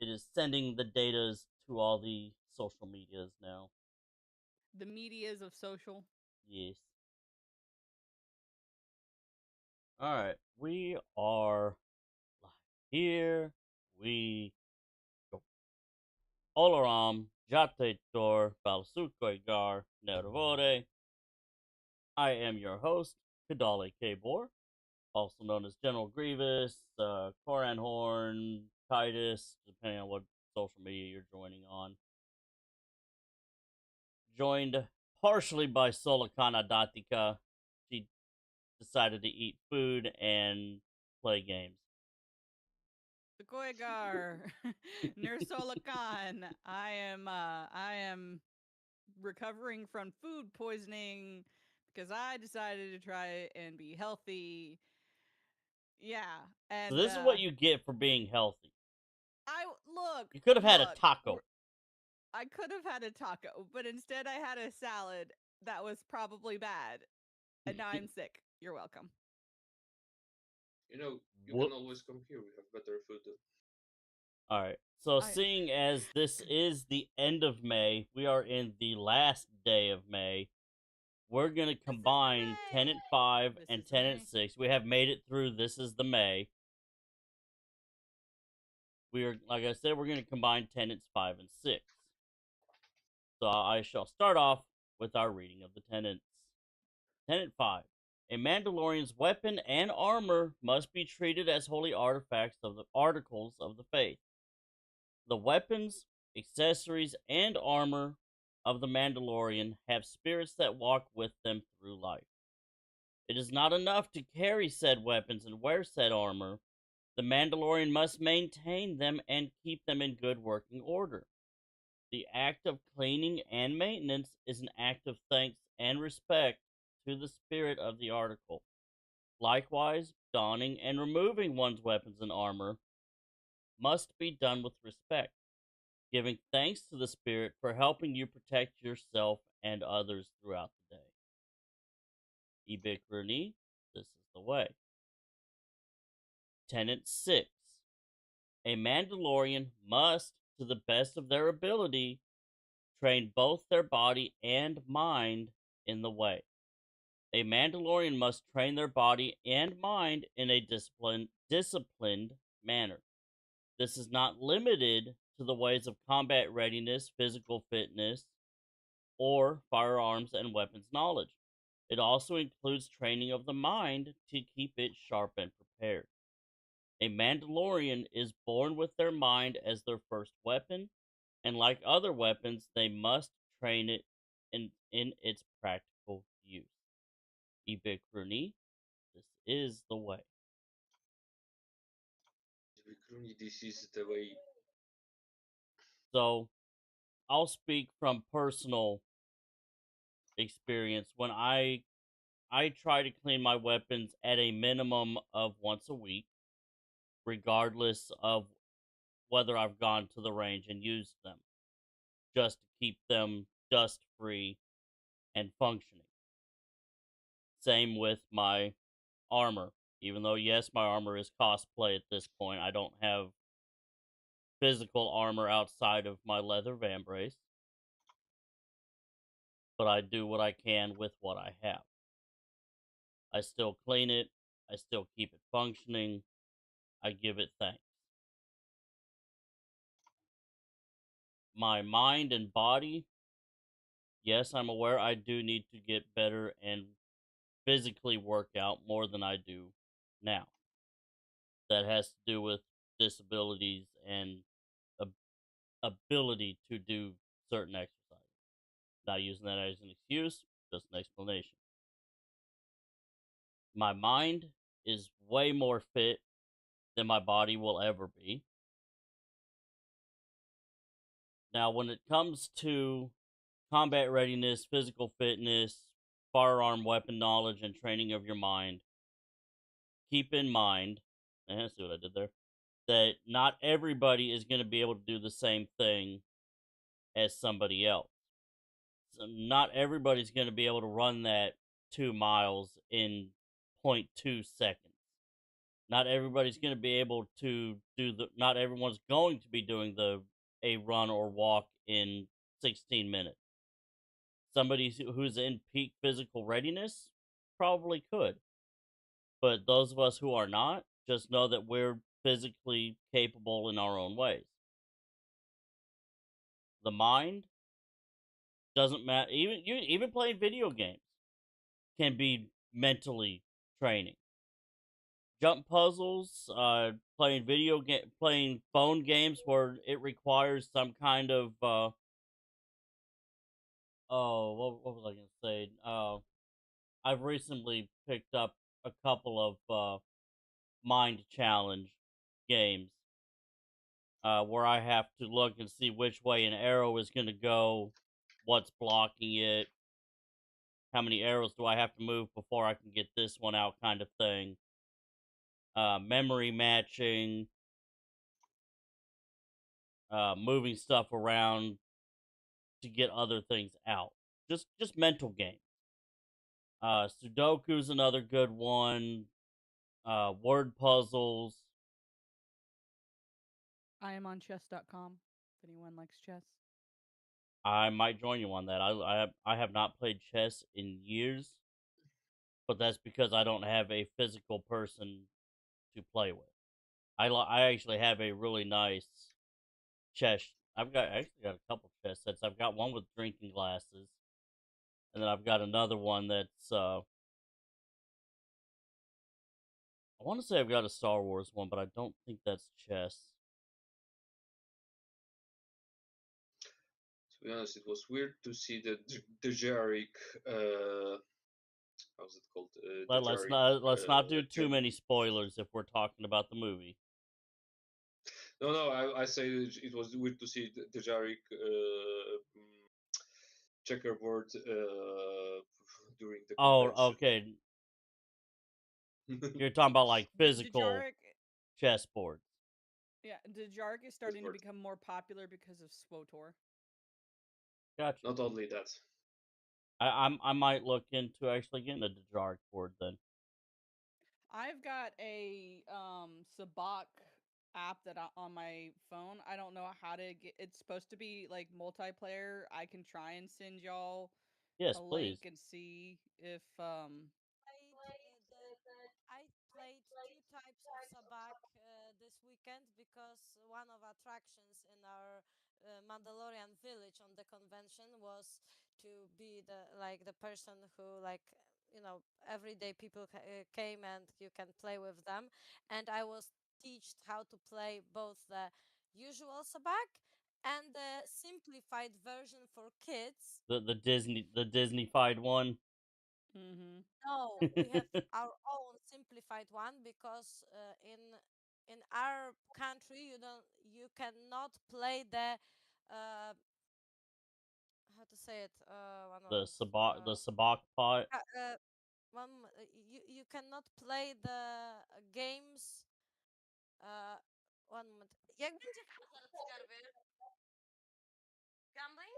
It is sending the datas to all the social medias now. The medias of social. Yes. Alright. We are live. Here we go. Oloram, Jate Tor, Balsukoigar, Nervore. I am your host, Kadali Kabor, also known as General Grievous, Koran Horn, Titus, depending on what social media you're joining on. Joined partially by Solakana Datika. She decided to eat food and play games. Sequoiagar. Nursolakan. I am recovering from food poisoning because I decided to try and be healthy. Yeah. So And this is what you get for being healthy. I look, You could have had a look. taco. I could have had a taco, but instead I had a salad that was probably bad. And now I'm sick. You're welcome. You know, you can Whoops. always come here. We have better food. Alright. So I seeing as this is the end of May, we are in the last day of May. We're gonna This is the combine Tenant May. 5 This and is the Tenant May. 6. We have made it through This is the May. We are, like I said, we're gonna combine Tenants 5 and 6. So I shall start off with our reading of the tenets. Tenet 5. A Mandalorian's weapon and armor must be treated as holy artifacts of the articles of the faith. The weapons, accessories, and armor of the Mandalorian have spirits that walk with them through life. It is not enough to carry said weapons and wear said armor. The Mandalorian must maintain them and keep them in good working order. The act of cleaning and maintenance is an act of thanks and respect to the spirit of the article. Likewise, donning and removing one's weapons and armor must be done with respect, giving thanks to the spirit for helping you protect yourself and others throughout the day. Ibik this is the way. Tenet 6. A Mandalorian must, to the best of their ability, train both their body and mind in the way. A Mandalorian must train their body and mind in a disciplined manner. This is not limited to the ways of combat readiness, physical fitness, or firearms and weapons knowledge. It also includes training of the mind to keep it sharp and prepared. A Mandalorian is born with their mind as their first weapon, and like other weapons, they must train it in its practical use. Ibik this is the way. This is the way. So, I'll speak from personal experience. When I try to clean my weapons at a minimum of once a week, regardless of whether I've gone to the range and used them, just to keep them dust free and functioning. Same with my armor. Even though, yes, my armor is cosplay at this point, I don't have physical armor outside of my leather vambrace, but I do what I can with what I have. I still clean it, I still keep it functioning, I give it thanks. My mind and body, yes, I'm aware I do need to get better and physically work out more than I do now. That has to do with disabilities and ability to do certain exercises. Not using that as an excuse, just an explanation. My mind is way more fit than my body will ever be. Now, when it comes to combat readiness, physical fitness, firearm weapon knowledge, and training of your mind, keep in mind, and see what I did there, that not everybody is going to be able to do the same thing as somebody else. So not everybody's going to be able to run that 2 miles in 0.2 seconds. Not everybody's going to be able to do the. Not everyone's going to be doing the a run or walk in 16 minutes. Somebody who's in peak physical readiness probably could, but those of us who are not just know that we're physically capable in our own ways. The mind doesn't matter. Even playing video games can be mentally training. Jump puzzles, playing phone games where it requires some kind of what was I gonna say? I've recently picked up a couple of mind challenge games where I have to look and see which way an arrow is gonna go, what's blocking it, how many arrows do I have to move before I can get this one out, kind of thing. Memory matching, moving stuff around to get other things out. Just mental games. Sudoku's another good one. Word puzzles. I am on chess.com if anyone likes chess. I might join you on that. I have not played chess in years, but that's because I don't have a physical person to play with. I actually have a really nice chess. I actually got a couple chess sets. I've got one with drinking glasses, and then I've got another one that's I want to say I've got a Star Wars one, but I don't think that's chess. To be honest, it was weird to see the Jarek, how's it called? The Jarek. Let's not do too many spoilers if we're talking about the movie. No, I say it was weird to see the Jarek checkerboard during the Oh, convention. okay. You're talking about like physical Dejarik, chessboards. yeah, Dejarik is starting to Chessboard. become more popular because of SWOTOR. Gotcha. Not only that. I might look into actually getting a Dejarik board then. I've got a Sabak app on my phone. I don't know how to get. It's supposed to be like multiplayer. I can try and send y'all Yes, a please. link and see if I played two types of sabak this weekend because one of attractions in our Mandalorian village on the convention was to be the person who everyday people came and you can play with them, and I was taught how to play both the usual sabak and the simplified version for kids. The Disneyfied one. mm-hmm. No, we have our own simplified one because in our country you cannot play the uh how to say it one moment The Sabak pot. uh, uh, you cannot play the games uh one moment. Jak będzie zaraz przerwy? Gambling?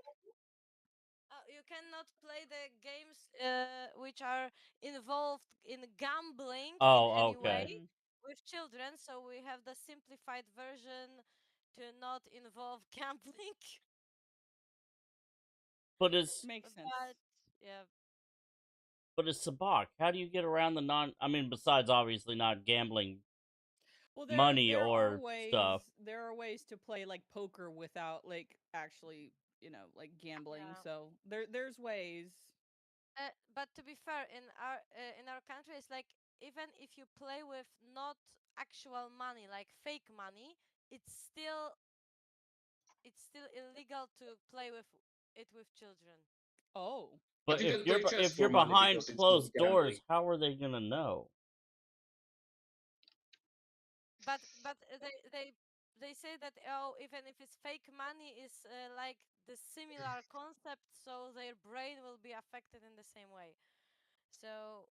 You cannot play the games which are involved in gambling in Oh, any okay. way with children, so we have the simplified version to not involve gambling. But it's Makes sense. But yeah, but it's Sabak. How do you get around the non? I mean, besides obviously not gambling Well, money or stuff. there are ways to play like poker without like actually like gambling. yeah. So there's ways. But to be fair, in our country, it's like even if you play with not actual money, like fake money, it's still it's still illegal to play with it with children. Oh, But But you can play chess if for you're money behind because it's not closed gambling. doors, how are they gonna know? But they say that, oh, even if it's fake money, is like the similar concept, so their brain will be affected in the same way. So,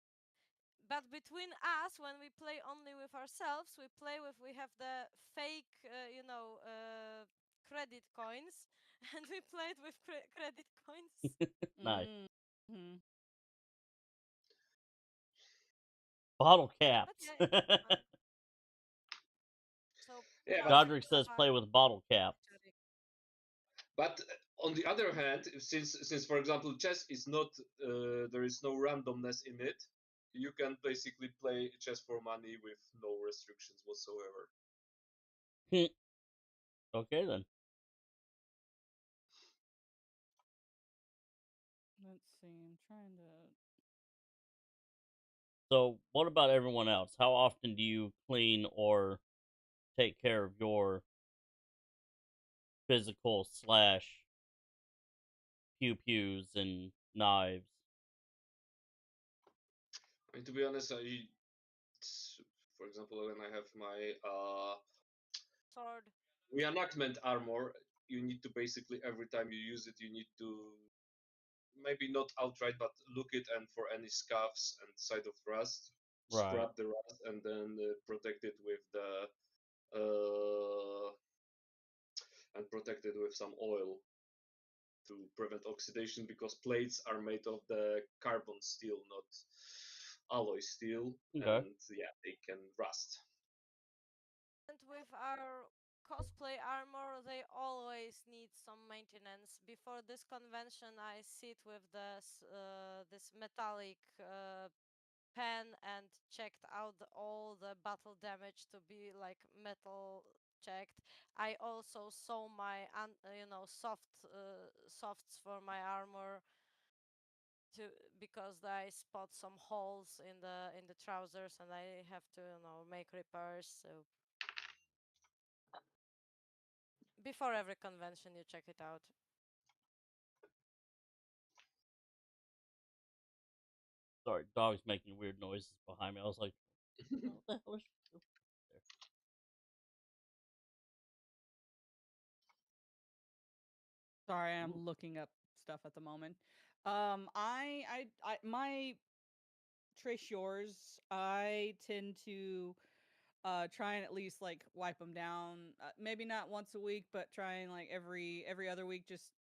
but between us, when we play only with ourselves, we have the fake, credit coins, and we played with credit coins. Nice. mm-hmm. Bottle But caps. yeah, it's fun. Yeah, Godric says play with bottle caps. but on the other hand, since for example chess is not there is no randomness in it, you can basically play chess for money with no restrictions whatsoever. Okay then. Let's see. I'm trying to. So, what about everyone else? How often do you clean or take care of your physical slash pew pews and knives? I mean, to be honest, for example, when I have my Sword. reenactment armor, you need to basically every time you use it, you need to maybe not outright, but look it and for any scuffs and side of rust, Right. scrub the rust and then protect it with the uh, and protect it with some oil to prevent oxidation because plates are made of the carbon steel, not alloy steel, Okay. and yeah, they can rust. And with our cosplay armor, they always need some maintenance. Before this convention, I sit with this metallic pen and checked out all the battle damage to be like metal checked. I also saw my softs for my armor to because I spot some holes in the trousers and I have to make repairs. So before every convention, you check it out. Sorry, dog's making weird noises behind me. I was like, what the hell is she doing there? Sorry, I'm Ooh. looking up stuff at the moment. My trace yours. I tend to try and at least like wipe them down. Maybe not once a week, but try and like every other week. Just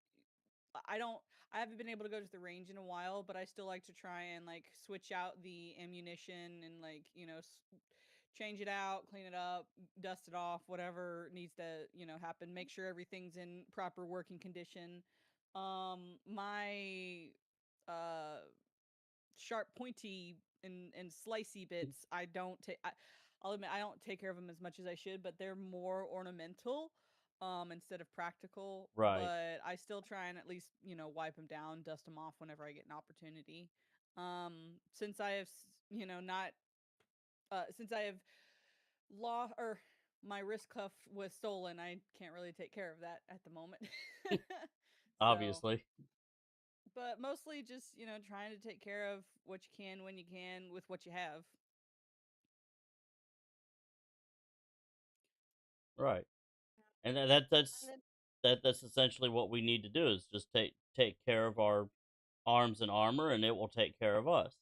I don't. I haven't been able to go to the range in a while, but I still like to try and like switch out the ammunition and like change it out, clean it up, dust it off, whatever needs to happen. Make sure everything's in proper working condition. My uh sharp, pointy, and slicey bits, I don't take. I'll admit I don't take care of them as much as I should, but they're more ornamental instead of practical. Right. But I still try and at least wipe them down, dust them off whenever I get an opportunity. Since I have not since I have lost or my wrist cuff was stolen, I can't really take care of that at the moment. So, Obviously. but mostly just trying to take care of what you can when you can with what you have. Right. And that's And that's essentially what we need to do is just take care of our arms and armor, and it will take care of us.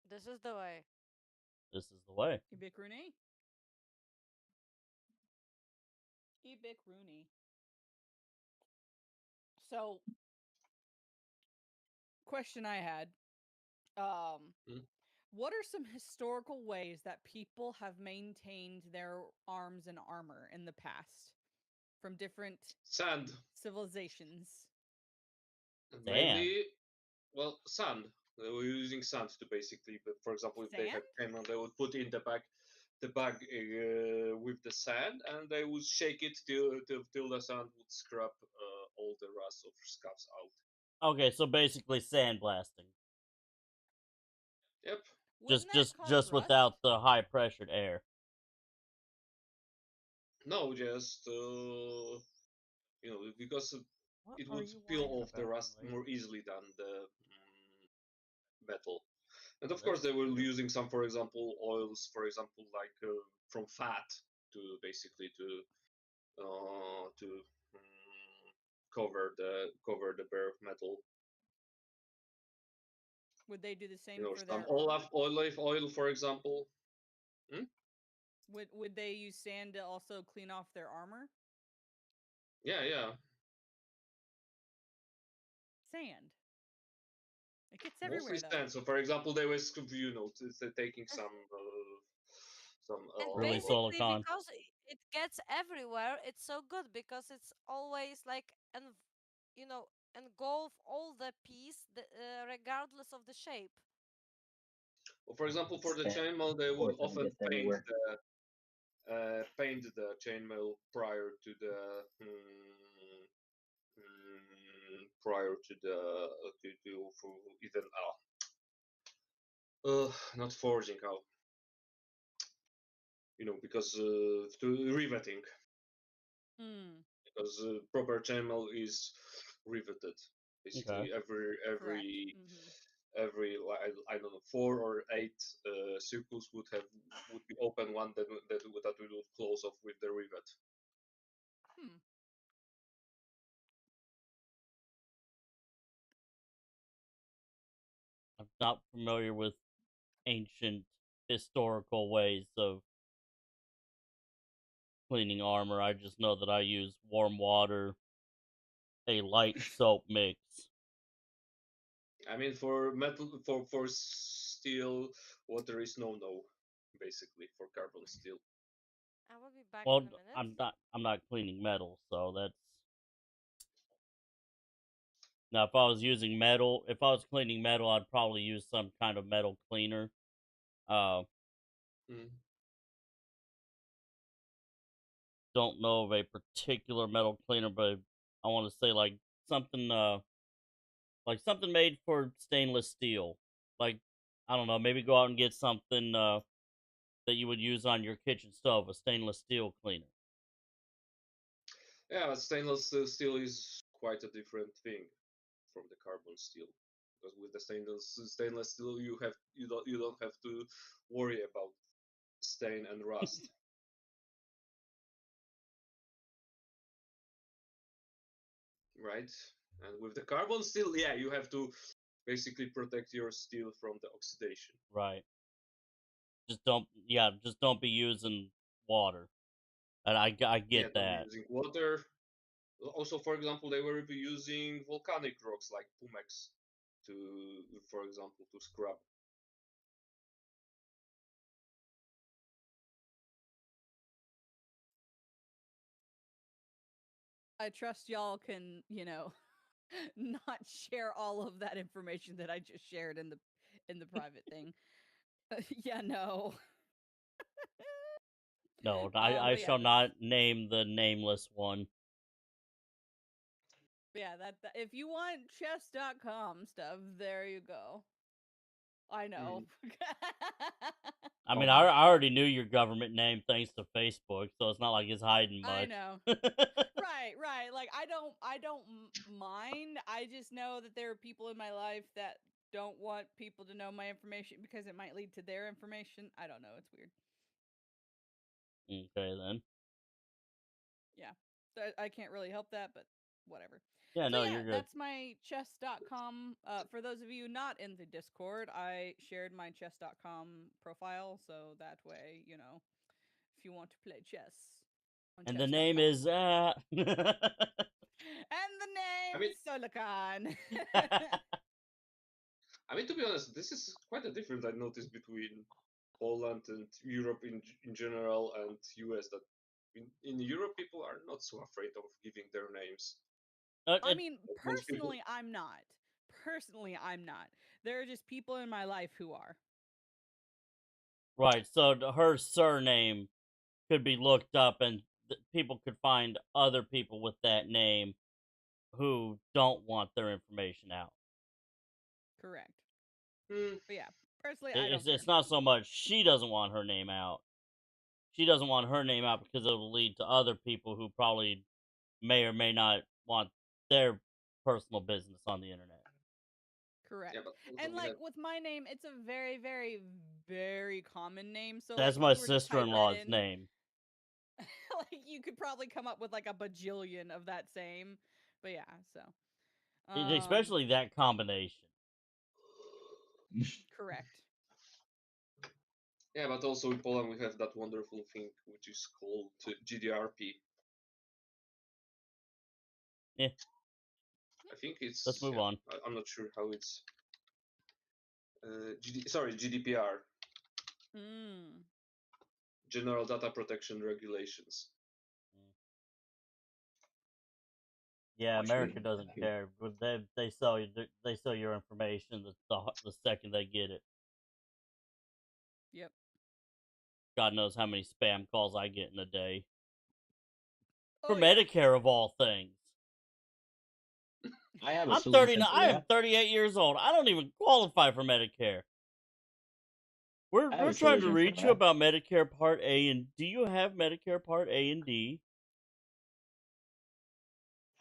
this is the way. This is the way. Ibik Rooney. Ibik Rooney. So, question I had. Um, Hmm? what are some historical ways that people have maintained their arms and armor in the past from different Sand, civilizations? Sand. mainly, well, sand. They were using sand to basically, but for example, if they Sand? had cannon, they would put in the bag with the sand, and they would shake it till the sand would scrub all the rust of scuffs out. Okay, so basically sandblasting. Yep. Wouldn't that cause Just rust? without the high pressured air. No, just because What it are would you peel whining off the about, rust lady? more easily than the metal. And Oh, of that's course, they were true. using some, for example, oils, for example, like from fat to basically to cover the bare metal. Would they do the same for Some their armor? olive oil, for example. Hmm? Would they use sand to also clean off their armor? Yeah, yeah. Sand. It gets Mostly everywhere though. sand. So, for example, they were taking some And Really oil. basically, silicon. because it gets everywhere, it's so good because it's always like, you know, engulf all the piece, regardless of the shape. Well, for example, for the Yeah, chainmail, they of would course, and it often gets everywhere. paint the chainmail prior to the prior to the to for even not forging how because to riveting Hmm. because proper chainmail is riveted Okay. basically every Correct. every Mm-hmm. every I don't know 4 or 8 circles would be open one that we would close off with the rivet. Hmm. I'm not familiar with ancient historical ways of cleaning armor. I just know that I use warm water, a light soap mix. I mean, for metal, for steel, water is no, basically for carbon steel. I will be back in Well, a minute. I'm not cleaning metal, so that's now if I was using metal, if I was cleaning metal, I'd probably use some kind of metal cleaner. Uh, Mm. don't know of a particular metal cleaner, but I want to say something like something made for stainless steel. Like I don't know, maybe go out and get something that you would use on your kitchen stove, a stainless steel cleaner. Yeah, stainless steel is quite a different thing from the carbon steel because with the stainless steel you don't have to worry about stain and rust, right? And with the carbon steel, yeah, you have to basically protect your steel from the oxidation. Right. Just don't be using water. And I Yeah, get don't be that. using water. Also, for example, they were using volcanic rocks like pumex to, for example, to scrub. I trust y'all can, not share all of that information that I just shared in the private thing. Yeah, no. No, I But yeah, shall not name the nameless one. that if you want chess.com stuff, there you go. I know. I mean, Oh my. I already knew your government name thanks to Facebook, so it's not like it's hiding I much. know. Right. Like I don't mind. I just know that there are people in my life that don't want people to know my information because it might lead to their information. I don't know. It's weird. Okay, then. Yeah. I can't really help that, but whatever. Yeah, So no, yeah, you're good. that's my chess.com. For those of you not in the Discord, I shared my chess.com profile, so that way, if you want to play chess on And the name is chess.com. And the I name mean, is Solican. to be honest, this is quite a difference I noticed between Poland and Europe in general and US. That in Europe, people are not so afraid of giving their names. I mean, Most people, personally, I'm not. Personally, I'm not. There are just people in my life who are. right, so her surname could be looked up and people could find other people with that name who don't want their information out. Correct. hmm, But yeah, personally, I don't care. It's not so much she doesn't want her name out. She doesn't want her name out because it will lead to other people who probably may or may not want their personal business on the internet. Correct. yeah, but also And we like have. with my name, it's a very, very, very common name. So like That's if my you were to type that sister-in-law's in, name. like you could probably come up with like a bajillion of that same. But yeah, so Especially that combination. correct. Yeah, but also in Poland we have that wonderful thing which is called GDRP. Yeah, I think let's it's move yeah. on. I'm not sure how it's. Sorry, GDPR. Mm. general data protection regulations. Yeah, Actually, America doesn't care. But they sell you they sell your information the second they get it. Yep. God knows how many spam calls I get in a day Oh for yeah. Medicare of all things. I have a I'm solution 39. for I am that. 38 years old. I don't even qualify for Medicare. I have We're a trying to solution for reach you that. about Medicare Part A and do you have Medicare Part A and D?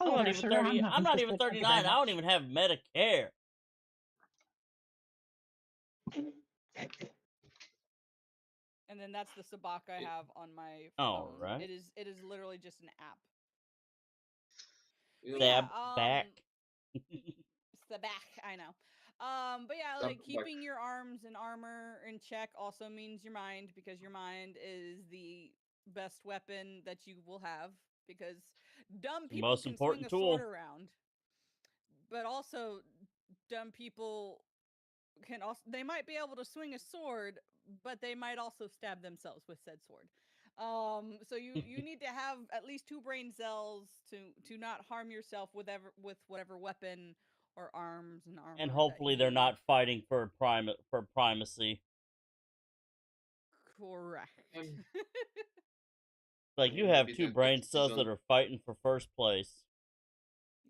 I'm Hello not there, even sir. I'm 30. not I'm not even interested. Thank you very 39. I don't much. even have Medicare. And then that's the sabak I have on my All phone. right. It is literally just an app. You But know, yeah, Stab back. sabak, I know. But yeah, Stab like back. keeping your arms and armor in check also means your mind, because your mind is the best weapon that you will have, because dumb The people most can swing important a sword tool. around. But also dumb people can also, they might be able to swing a sword, but they might also stab themselves with said sword. So you need to have at least 2 brain cells to not harm yourself with whatever weapon or arms and armor And that hopefully they're you not fighting for primacy. correct. Like you have maybe 2 the good brain cells season. that are fighting for first place.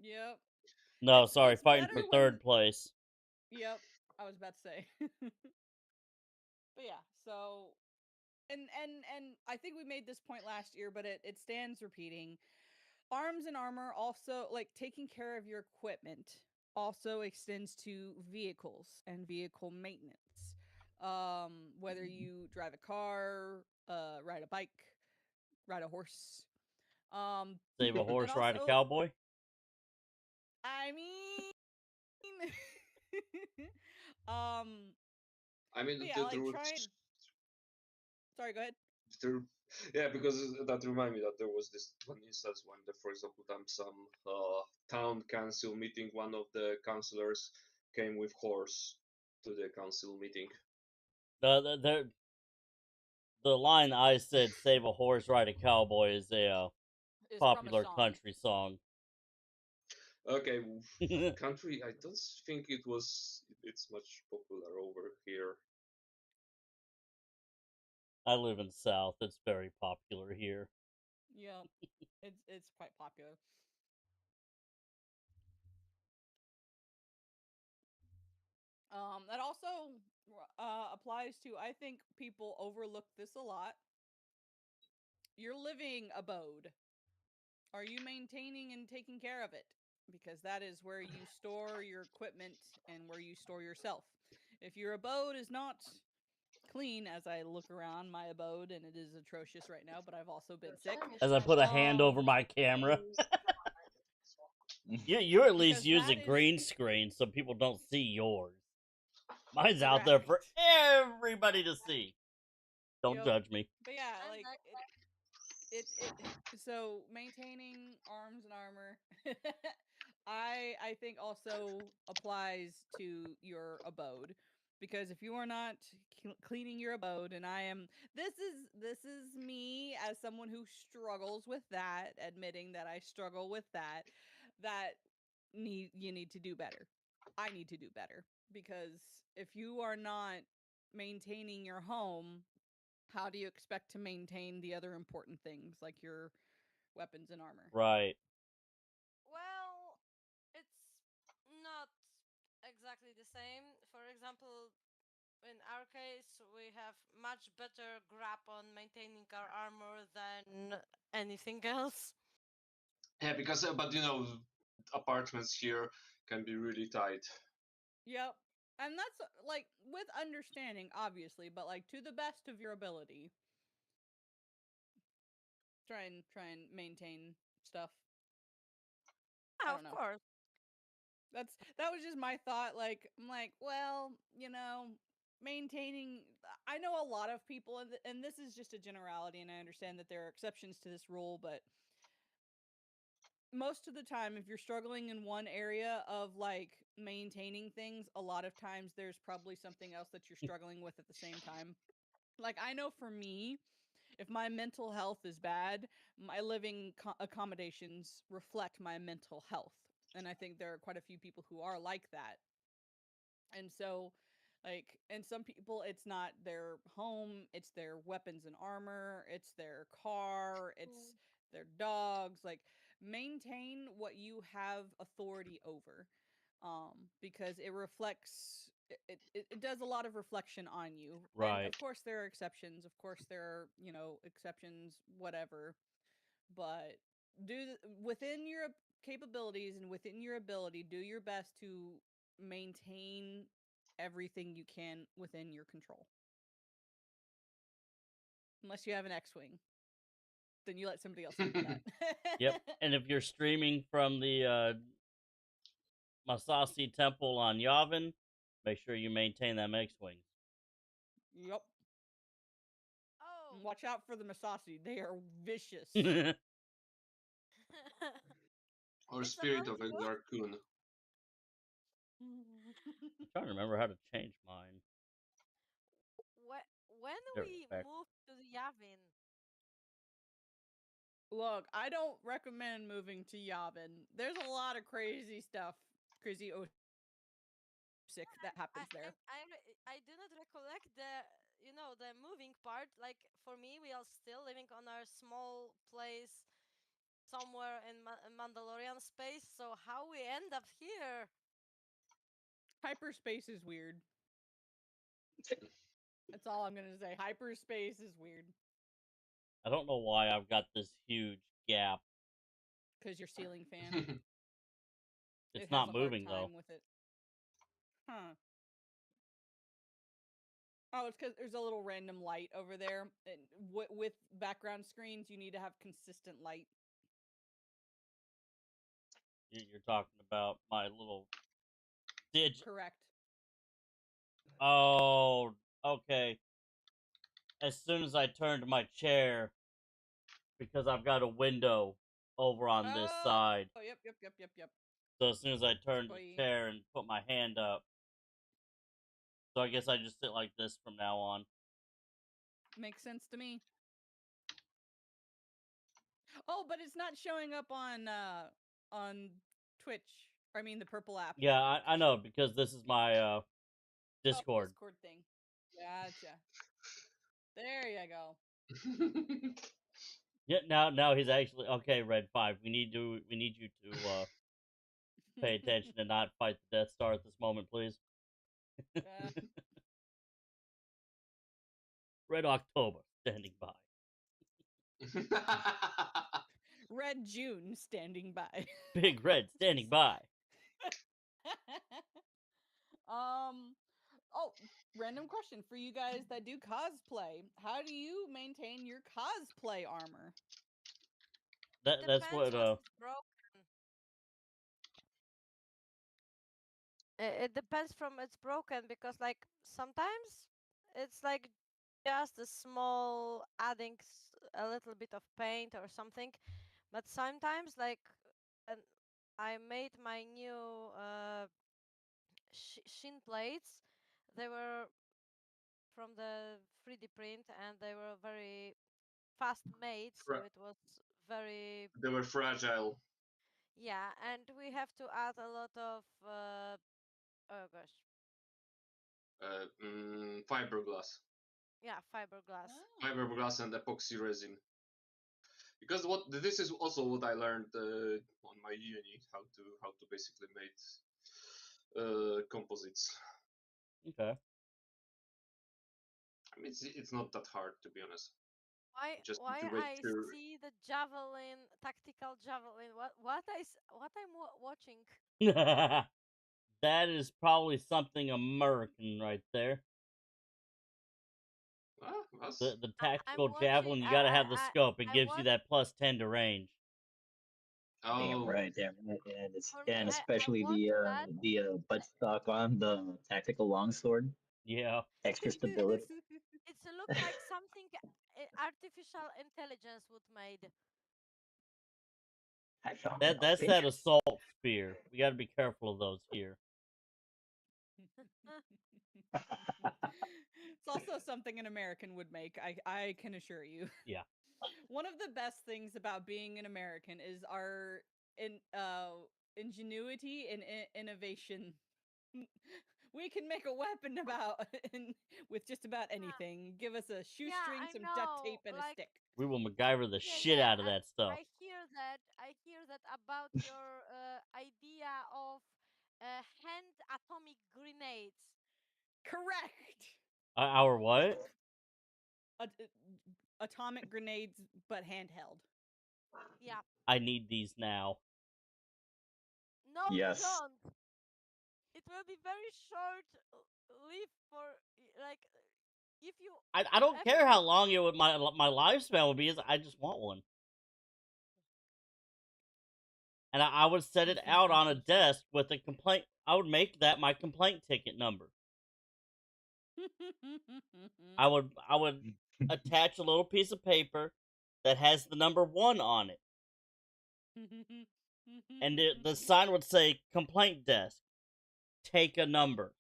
Yep. No, sorry, It's fighting better for when third place. Yep, I was about to say. But yeah, so and I think we made this point last year, but it stands repeating. Arms and armor also, like taking care of your equipment, also extends to vehicles and vehicle maintenance. Whether you drive a car, ride a bike, ride a horse. Um, Save a and horse, ride a also, cowboy. I mean, um, I mean, but yeah, the like route. trying. Sorry, go ahead. There, yeah, because that remind me that there was this one instance when, for example, some town council meeting, one of the councillors came with horse to the council meeting. The line I said, "Save a horse, ride a cowboy," is a Is from a popular song. country song. Okay, country. I don't think it's much popular over here. I live in the South. It's very popular here. Yep, it's quite popular. That also applies to, I think people overlook this a lot. Your living abode. Are you maintaining and taking care of it? Because that is where you store your equipment and where you store yourself. If your abode is not clean, as I look around my abode, and it is atrocious right now, but I've also been sick. As I put a hand over my camera. You're at least Because that using is green screen so people don't see yours. Mine's out correct. there for everybody to see. Don't Yep. judge me. But yeah, I'm like back. it so maintaining arms and armor I think also applies to your abode, because if you are not cleaning your abode, and I am, this is me as someone who struggles with that, admitting that I struggle with that, that you need to do better. I need to do better, because if you are not maintaining your home, how do you expect to maintain the other important things like your weapons and armor? Right. Well, it's not exactly the same. For example, in our case, we have much better grip on maintaining our armor than anything else. Yeah, because but apartments here can be really tight. Yep. And that's like with understanding, obviously, but like to the best of your ability. Try and maintain stuff. I Yeah, don't of know. course. That was just my thought. Like I'm like, well, maintaining. I know a lot of people, and this is just a generality, and I understand that there are exceptions to this rule, but most of the time, if you're struggling in one area of like maintaining things, a lot of times there's probably something else that you're struggling with at the same time. Like I know for me, if my mental health is bad, my living accommodations reflect my mental health. And I think there are quite a few people who are like that. And so, like, and some people, it's not their home, it's their weapons and armor, it's their car, it's their dogs. Like, maintain what you have authority over, because it reflects. It does a lot of reflection on you. And Right. of course, there are exceptions. Of course, there are, exceptions, whatever. But within your capabilities and within your ability, do your best to maintain everything you can within your control. Unless you have an X-wing, then you let somebody else handle that. Yep. And if you're streaming from the Masasi Temple on Yavin, make sure you maintain them X-wings. Yep. Oh. Watch out for the Masasi. They are vicious. Or It's Spirit about of a what? Raccoon. I'm trying to remember how to change mine. When There, we back. move to the Yavin? Look, I don't recommend moving to Yavin. There's a lot of crazy stuff, crazy sick that happens there. I do not recollect the moving part. Like for me, we are still living on our small place somewhere in Mandalorian space. So how we end up here? Hyperspace is weird. That's all I'm gonna say. Hyperspace is weird. I don't know why I've got this huge gap. Because your ceiling fan. It's It has not a hard moving though. time with it. Huh. Oh, it's because there's a little random light over there. And with background screens, you need to have consistent light. You're talking about my little digit. Correct. Oh, okay. As soon as I turned my chair, because I've got a window over on this side. Oh, yep. So as soon as I turned the Boy. chair and put my hand up, so I guess I just sit like this from now on. Makes sense to me. Oh, but it's not showing up on Twitch. I mean, the purple app. Yeah, I know because this is my Discord. Oh, Discord thing. Gotcha. There you go. Yeah, now he's actually okay. Red 5. We need you to pay attention and not fight the Death Star at this moment, please. Red October standing by. Red June standing by. Big Red standing by. Oh, random question for you guys that do cosplay. How do you maintain your cosplay armor? That's Depends what what is broken. It depends from it's broken because like sometimes it's like just a small adding a little bit of paint or something, but sometimes like and I made my new shin plates. They were from the 3D print and they were very fast made, so it was very They were fragile. yeah, and we have to add a lot of oh gosh, Fiberglass. yeah, fiberglass. Fiberglass and epoxy resin. Because this is also what I learned on my uni, how to basically make composites. Okay. I mean, it's not that hard, to be honest. Just Why need to make I sure. see the javelin, tactical javelin? What I'm watching? That is probably something American right there. The tactical I'm watching. javelin, you gotta have the scope. It gives you that plus 10 to range. Damn Oh, right, damn right. And it's For me, and I especially watch that. the buttstock on the tactical longsword. Yeah. Extra stability. It's look like something artificial intelligence would made. I found it That's off that Pinterest. assault spear. We gotta be careful of those here. It's also something an American would make, I can assure you. Yeah. One of the best things about being an American is our ingenuity and innovation. We can make a weapon with just about anything. Give us a Yeah, shoestring, I some duct tape, know. and a Like, stick. We will MacGyver the yeah, shit yeah. out of that stuff. I hear that. I hear that about your idea of hand atomic grenades. Correct. Our what? A- atomic grenades, but handheld. Yeah. I need these now. No, you Yes. don't. It will be very short live for like if you I don't ever care how long it would my lifespan would be. I just want one, and I would set it out on a desk with a complaint. I would make that my complaint ticket number. I would attach a little piece of paper that has the number 1 on it, and the sign would say "Complaint Desk. Take a number,"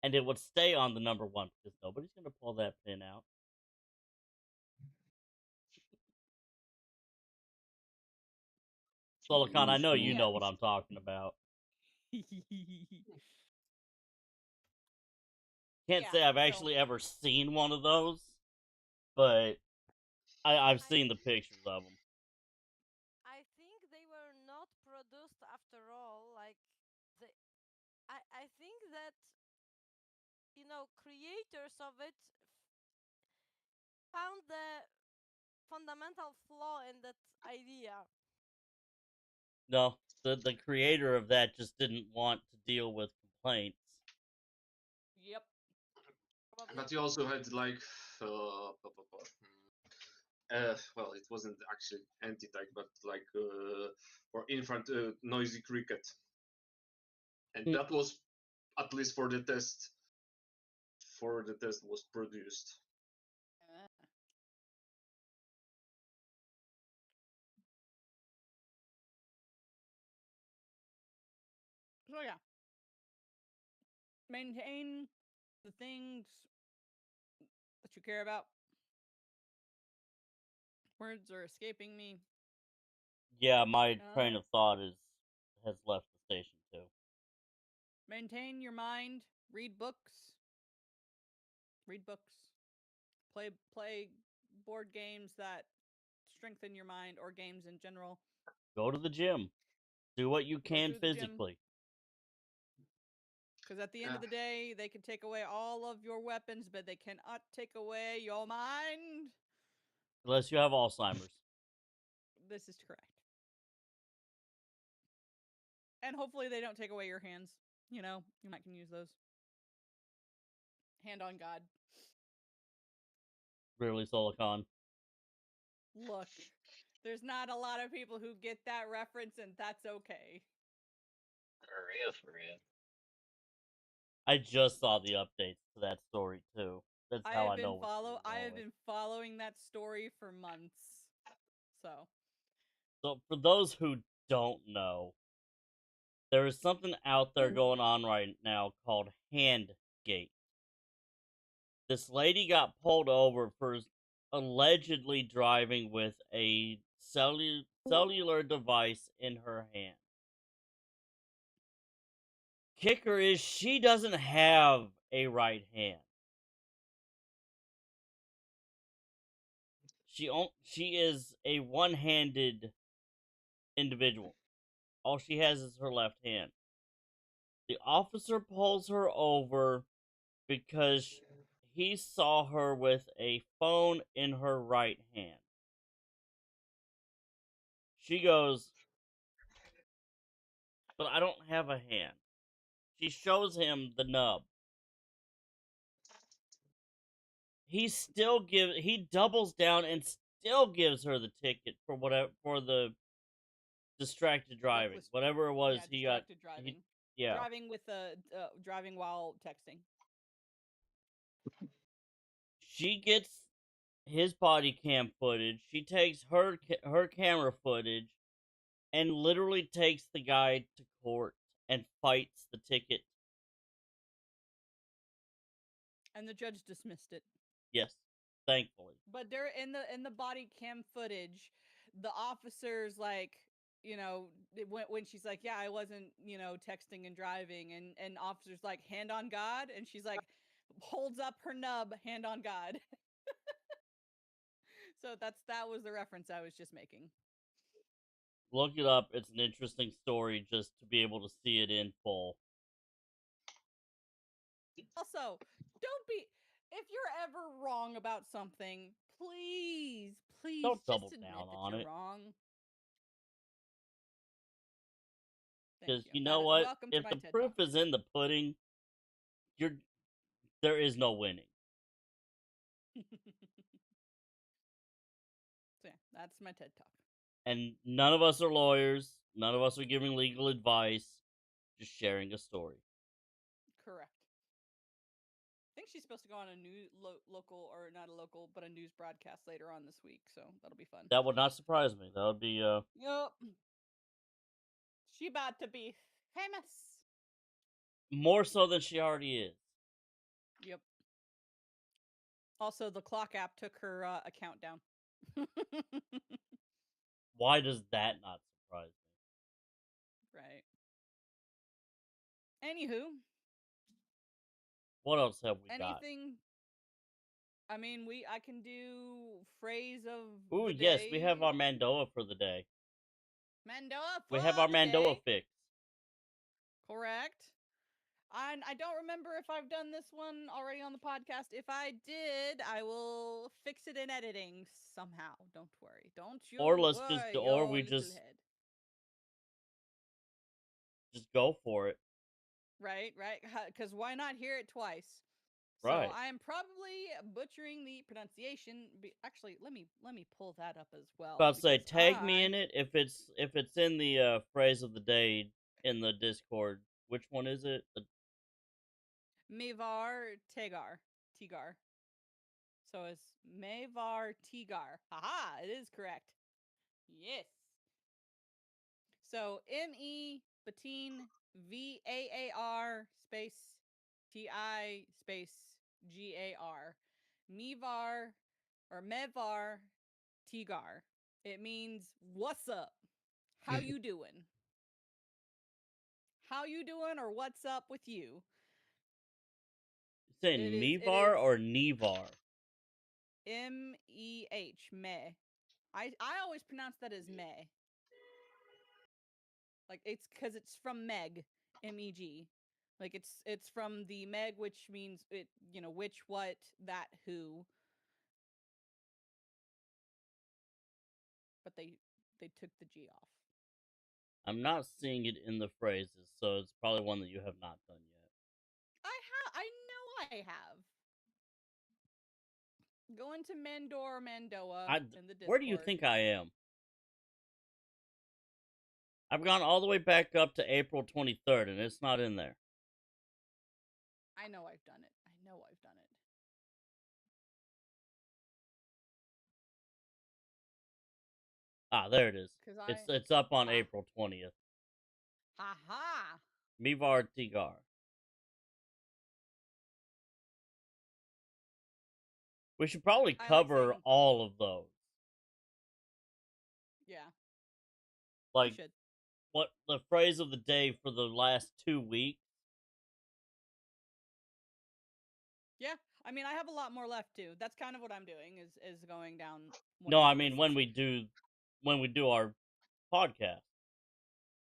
and it would stay on the number 1 because nobody's gonna pull that pin out. Silicon, I know you Yeah. know what I'm talking about. Can't Yeah, say I've so- actually ever seen one of those, but I've I seen the pictures of them. I think they were not produced after all. Like the I think that creators of it found the fundamental flaw in that idea. No, the creator of that just didn't want to deal with complaints. Yep. Probably. But you also had like, well, it wasn't actually anti-tag, but like for infant noisy cricket, and Hmm. that was at least for the test. For the test was produced. So yeah, maintain the things that you care about. Words are escaping me. Yeah, my train of thought has left the station too. Maintain your mind. Read books. Read books. Play board games that strengthen your mind, or games in general. Go to the gym. Do what you Go can to the gym. physically. Because at the end of the day, they can take away all of your weapons, but they cannot take away your mind. Unless you have Alzheimer's. This is correct. And hopefully they don't take away your hands. You might can use those. Hand on God. Really, Silicon. Look, there's not a lot of people who get that reference, and that's okay. For real. I just saw the updates to that story too. That's how I know what I have been following that story for months. So for those who don't know, there is something out there going on right now called Handgate. This lady got pulled over for allegedly driving with a cellular device in her hand. Kicker is she doesn't have a right hand. She is a one-handed individual. All she has is her left hand. The officer pulls her over because he saw her with a phone in her right hand. She goes, "But I don't have a hand." She shows him the nub. He doubles down and still gives her the ticket for the distracted driving. Reckless, Whatever it was he got. distracted driving. Yeah. Driving while texting. She gets his body cam footage. She takes her camera footage, and literally takes the guy to court and fights the ticket. And the judge dismissed it. Yes, thankfully. But there in the body cam footage, the officer's like, when she's like, yeah, I wasn't, texting and driving, and officer's like, hand on God, and she's like, holds up her nub, hand on God. So that was the reference I was just making. Look it up. It's an interesting story just to be able to see it in full. Also, don't be if you're ever wrong about something, please, Don't just double admit down that on you're it. wrong. Because Thank you know what? Welcome If to my the TED proof Talk. is in the pudding, there is no winning. So yeah, that's my TED Talk. And none of us are lawyers. None of us are giving legal advice. Just sharing a story. Correct. I think she's supposed to go on a new local, or not a local, but a news broadcast later on this week, so that'll be fun. That would not surprise me. That would be Yup. She about to be famous. more so than she already is. Yep. Also, the clock app took her account down. Why does that not surprise me? Right. Anywho, What else have we got? anything? I mean, I can do phrase of Ooh, the yes, day. we have our Mandoa for the day. Mandoa for We have our the Mandoa day. fix. Correct. I don't remember if I've done this one already on the podcast. If I did, I will fix it in editing somehow. Don't worry. Don't you Or let's worry, just, your or we little just head. go for it. Right. Because why not hear it twice? So Right. I am probably butchering the pronunciation. Actually, let me pull that up as well. About to say, because tag me in it if it's in the phrase of the day in the Discord. Which one is it? Mevar Tigar. So it's Mevar Tigar. Haha, it is correct. Yes. So Mevaar space Ti space Gar. Mevar or Mevar Tigar. It means what's up? How you doing? How you doing, or what's up with you? You saying It Mevar is or Nevar? Meh. I always pronounce that as meh. Like it's because it's from Meg, Meg. Like it's from the Meg, which means it. Which, what, that, who. But they took the G off. I'm not seeing it in the phrases, so it's probably one that you have not done yet. I know I have. Go into Mandoa in the Discord. Where do you think I am? I've gone all the way back up to April 23rd, and it's not in there. I know I've done it. Ah, there it is. It's up on April 20th. Ha. Mevar Tigar. We should probably cover all of those. Yeah. Like, what the phrase of the day for the last 2 weeks. Yeah, I mean, I have a lot more left too. That's kind of what I'm doing is going down. No, I mean when we do our podcast,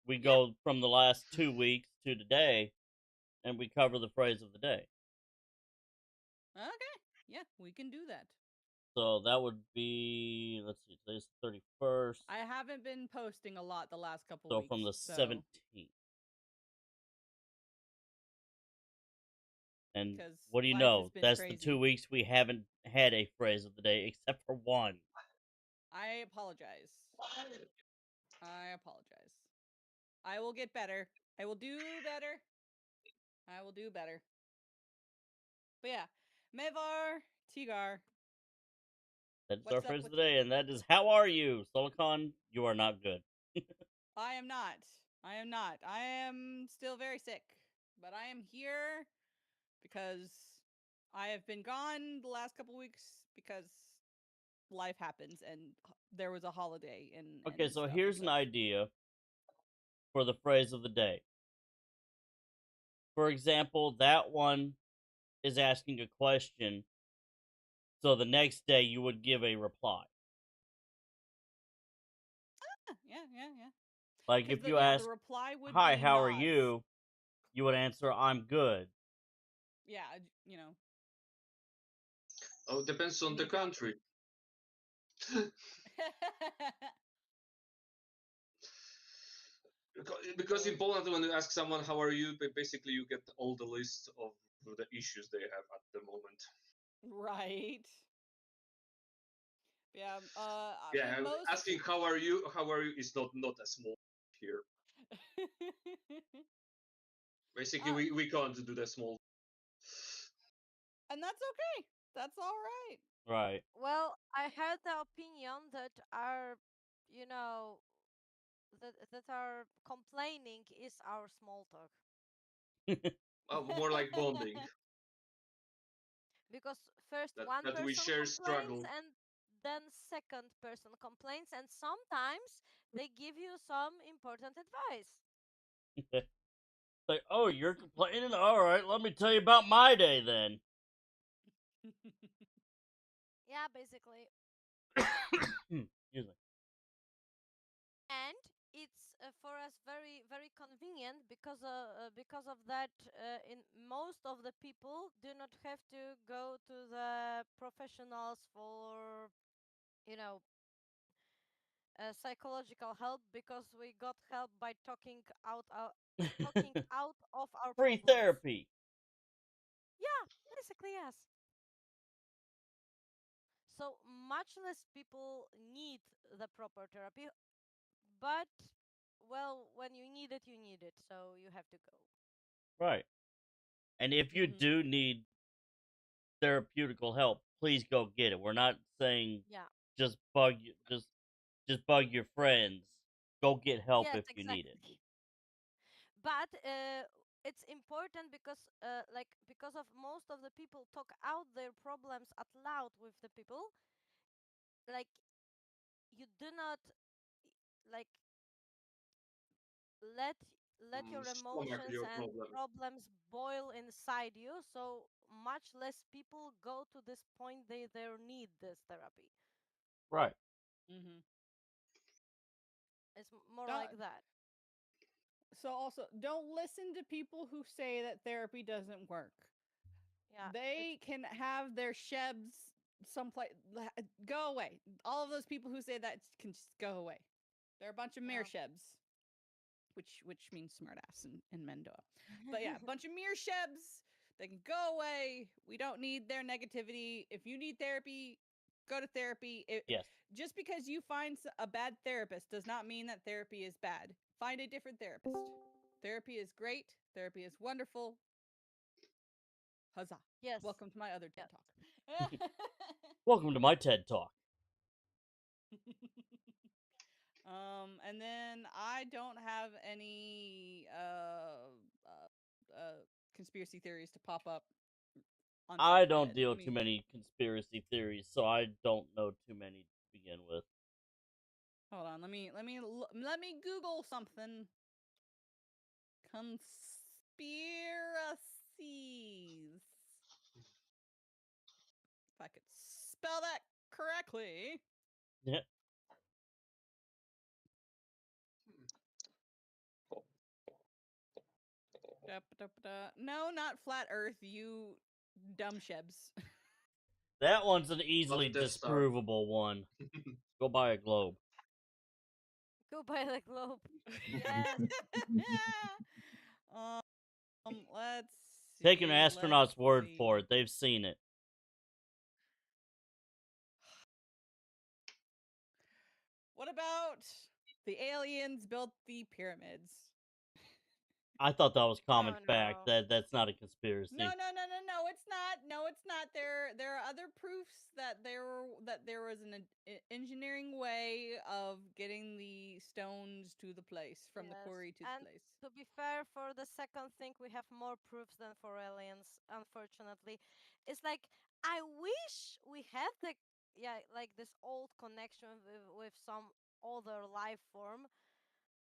we go from the last 2 weeks to today, and we cover the phrase of the day. Okay, yeah, we can do that. So that would be, let's see, today's the 31st. I haven't been posting a lot the last couple so weeks. From the 17th. And what do you know? That's crazy. The 2 weeks we haven't had a phrase of the day, except for one. I apologize. I will get better. I will do better. But yeah, Mevar Tigar. That's our phrase of the day, and that is, how are you? Silicon, you are not good. I am not. I am not. I am still very sick, but I am here because I have been gone the last couple weeks because life happens and there was a holiday and Okay, so stuff and here's an such. idea for the phrase of the day. For example, that one is asking a question, so the next day you would give a reply. Yeah. Like Because if you the ask, reply would "Hi, be how are Nas. you?" you would answer, "I'm good." Yeah, you know. Oh, depends on And the you could. country. Because in Poland, when you ask someone how are you, basically you get all the list of the issues they have at the moment. Right. Yeah. I Yeah, mean most. asking how are you is not a small here. Basically, uh, we can't do the small. and that's okay. That's all right. Right. Well, I had the opinion that our, you know, that our complaining is our small talk. More like bonding. Because first one That we person share complains struggle. and then second person complains, and sometimes they give you some important advice. Like, oh, you're complaining? All right, let me tell you about my day then. Yeah, basically. Excuse me. And it's for us very convenient because of that in most of the people do not have to go to the professionals for, you know, psychological help, because we got help by talking out of our Free problems. therapy. Yeah, basically yes. So much less people need the proper therapy, but well, when you need it, you need it, so you have to go. Right. And if you Mhm. do need therapeutical help, please go get it. We're not saying Yeah. just just bug your friends. Go get help Yes, if you need it. exactly. But it's important because because of most of the people talk out their problems out loud with the people, like you do not like let your Stomach emotions your and problem. problems boil inside you, so much less people go to this point they need this therapy. Right. Mhm. It's more Don't, like that. so also don't listen to people who say that therapy doesn't work. Yeah, it's They can have their shebs someplace. Go away. All of those people who say that can just go away. They're a bunch of mere yeah. shebs, which means smartass in Mendoa. But yeah, a bunch of mere shebs. They can go away. We don't need their negativity. If you need therapy, go to therapy. Yes. Just because you find a bad therapist does not mean that therapy is bad. Find a different therapist. Therapy is great. Therapy is wonderful. Huzzah. Yes. Welcome to my other Yeah. TED Talk. Welcome to my TED Talk. And then I don't have any conspiracy theories to pop up on top I of my don't head. deal I too mean, many conspiracy theories, so I don't know too many to begin with. hold on. Let me Google something. Conspiracies. If I could spell that correctly. Yeah. No, not flat Earth. You dumb shebs. That one's an easily Not Death Star. disprovable one. Go buy a globe. Go buy the globe. Yes. Let's Take an see. Let's astronaut's word see. for it. They've seen it. What about the aliens built the pyramids? I thought that was common Oh fact. no. That's not a conspiracy. No, no, no, no, no. It's not. No, it's not. There are other proofs that there was an engineering way of getting the stones to the place from the Yes. quarry to the And place. to be fair, for the second thing, we have more proofs than for aliens, unfortunately. It's like, I wish we had the, yeah, like this old connection with some other life form,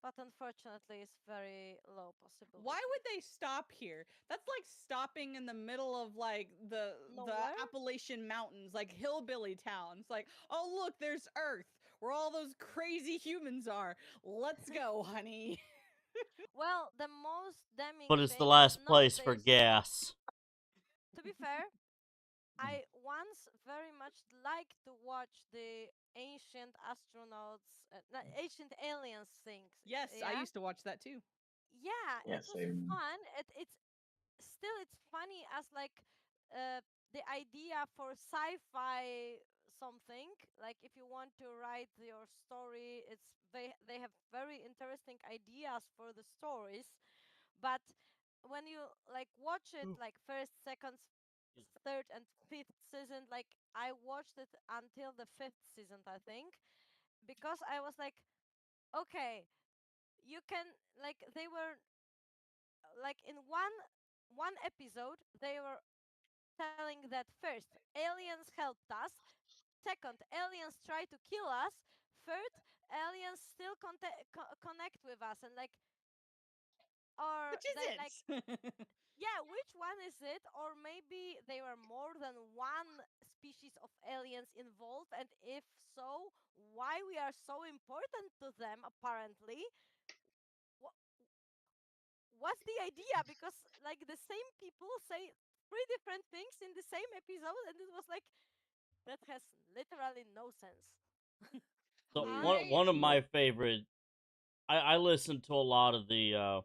but unfortunately, it's very low Why possibility. would they stop here? That's like stopping in the middle of like the Nowhere? Appalachian Mountains, like hillbilly town. It's like, oh look, there's Earth, where all those crazy humans are. Let's go, honey. Well, the most damning But it's the thing is last not place for this. gas. To be fair, I once very much liked to watch the ancient astronauts, ancient aliens things. Yes, I Yeah, used to watch that too. yeah, Yeah, it was same. fun. It's still it's funny as like the idea for sci-fi something. Like if you want to write your story, they have very interesting ideas for the stories, but when you like watch it like first, second, third and fifth season, like I watched it until the fifth season, I think, because I was like, okay, you can, like they were like in one episode they were telling that first aliens helped us, second aliens try to kill us, third aliens still connect with us, and like, or Which is they like, it? yeah, which one is it? Or maybe there were more than one species of aliens involved, and if so, why we are so important to them apparently? Wha- what's the idea? Because like the same people say three different things in the same episode, and it was like, that has literally no sense. So Weird. I one of my favorite. I listen to a lot of the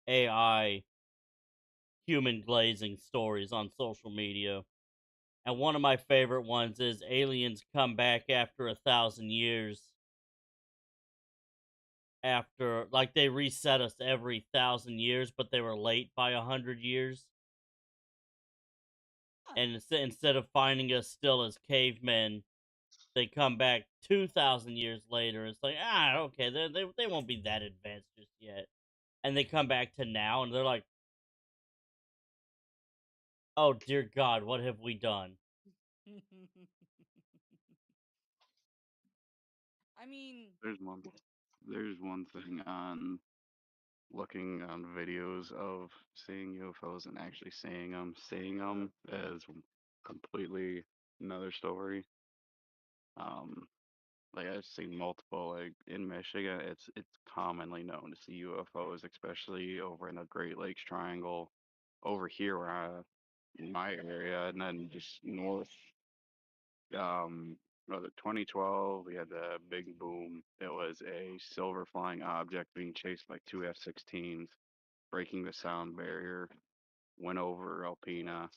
AI human glazing stories on social media, and one of my favorite ones is aliens come back after 1,000 years. After like they reset us every 1,000 years, but they were late by 100 years. huh. And instead of finding us still as cavemen, they come back 2,000 years later. It's like, okay, they won't be that advanced just yet. And they come back to now, and they're like, oh dear God, what have we done? I mean, There's one. There's one thing on looking on videos of seeing UFOs and actually seeing them. Seeing them is completely another story. Um, like I've seen multiple. Like in Michigan, it's commonly known to see UFOs, especially over in the Great Lakes Triangle. Over here, where in my area, and then just north. Was it 2012? We had the big boom. It was a silver flying object being chased by two F-16s, breaking the sound barrier, went over Alpena,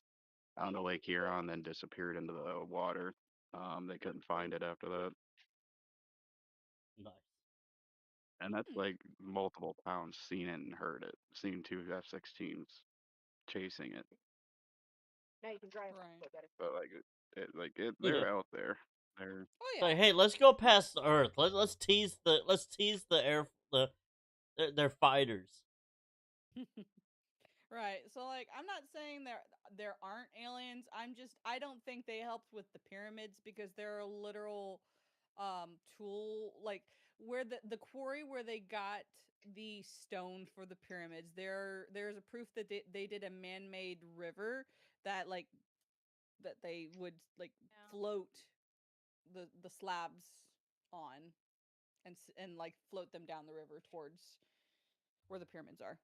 onto Lake Huron, then disappeared into the water. They couldn't find it after that, Nice. and that's hmm, like multiple pounds seen it and heard it, seen two F-16s chasing it. right. But they're out there. They're Oh So yeah. hey, let's go past the Earth. Let's tease the air their fighters. Right. So like I'm not saying there aren't aliens. I don't think they helped with the pyramids because they're a literal tool, like where the quarry where they got the stone for the pyramids. There's a proof that they did a man-made river that like that they would like Yeah. float the slabs on and like float them down the river towards where the pyramids are.